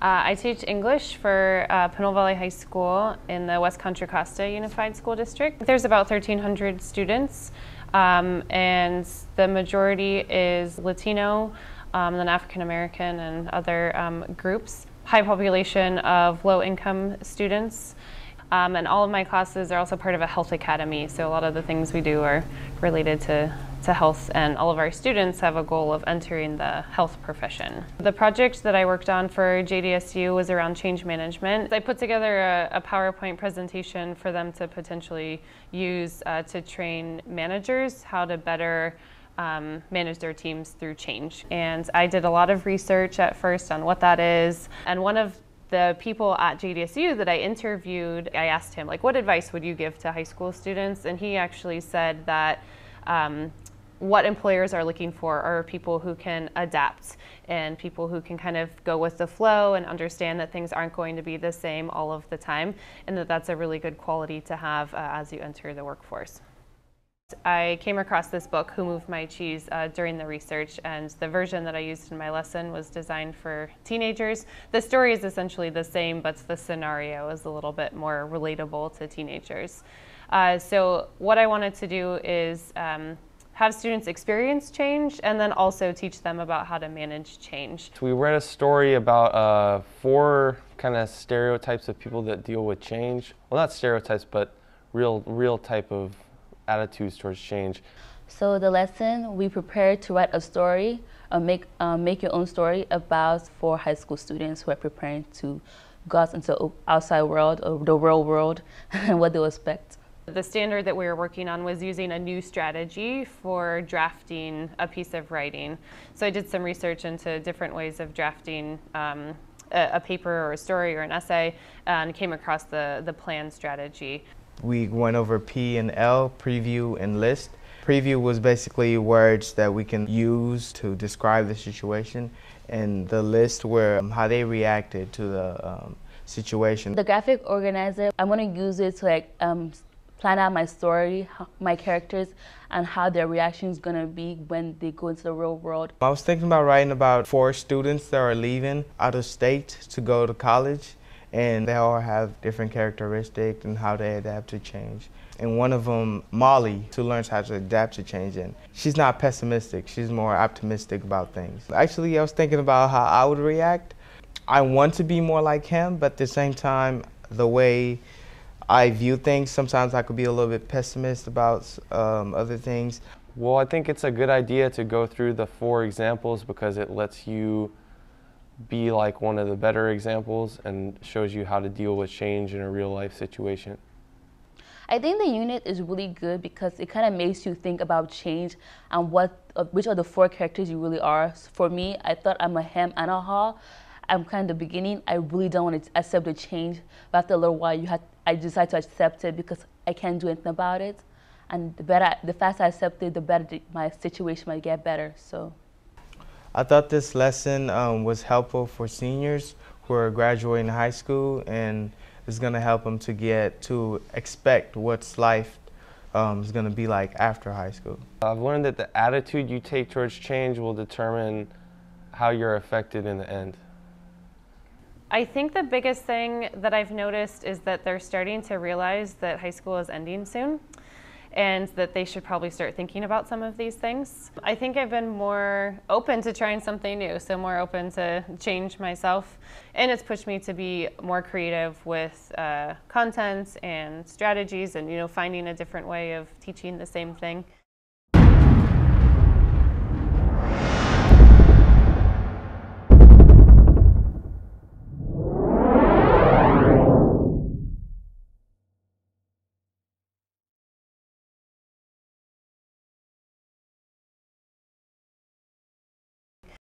I teach English for Pinole Valley High School in the West Contra Costa Unified School District. There's about 1,300 students, and the majority is Latino, then African American and other groups. High population of low-income students. And all of my classes are also part of a health academy, so a lot of the things we do are related to health, and all of our students have a goal of entering the health profession. The project that I worked on for JDSU was around change management. I put together a PowerPoint presentation for them to potentially use to train managers how to better manage their teams through change. And I did a lot of research at first on what that is, and one of the people at JDSU that I interviewed, I asked him, like, what advice would you give to high school students? And he actually said that what employers are looking for are people who can adapt and people who can kind of go with the flow and understand that things aren't going to be the same all of the time, and that that's a really good quality to have as you enter the workforce. I came across this book, Who Moved My Cheese, during the research, and the version that I used in my lesson was designed for teenagers. The story is essentially the same, but the scenario is a little bit more relatable to teenagers. So what I wanted to do is have students experience change and then also teach them about how to manage change. We read a story about 4 kind of stereotypes of people that deal with change. Well, not stereotypes, but real type of attitudes towards change. So the lesson, we prepared to write a story, make your own story about 4 high school students who are preparing to go out into the outside world, or the real world, and what they'll expect. The standard that we were working on was using a new strategy for drafting a piece of writing. So I did some research into different ways of drafting a paper or a story or an essay, and came across the plan strategy. We went over P and L, preview and list. Preview was basically words that we can use to describe the situation, and the list were how they reacted to the situation. The graphic organizer, I want to use it to plan out my story, my characters, and how their reaction is going to be when they go into the real world. I was thinking about writing about 4 students that are leaving out of state to go to college, and they all have different characteristics and how they adapt to change. And one of them, Molly, who learns how to adapt to change, and she's not pessimistic, she's more optimistic about things. Actually, I was thinking about how I would react. I want to be more like him, but at the same time, the way I view things, sometimes I could be a little bit pessimist about other things. Well, I think it's a good idea to go through the 4 examples because it lets you be like one of the better examples and shows you how to deal with change in a real life situation. I think the unit is really good because it kind of makes you think about change and which are the 4 characters you really are. For me, I thought I'm a him and a her. I'm kind of the beginning. I really don't want to accept the change, but after a little while, I decide to accept it because I can't do anything about it. And the faster I accept it, the better my situation might get better. So I thought this lesson was helpful for seniors who are graduating high school, and it's going to help them to get to expect what's life is going to be like after high school. I've learned that the attitude you take towards change will determine how you're affected in the end. I think the biggest thing that I've noticed is that they're starting to realize that high school is ending soon, and that they should probably start thinking about some of these things. I think I've been more open to trying something new, so more open to change myself. And it's pushed me to be more creative with content and strategies and, finding a different way of teaching the same thing.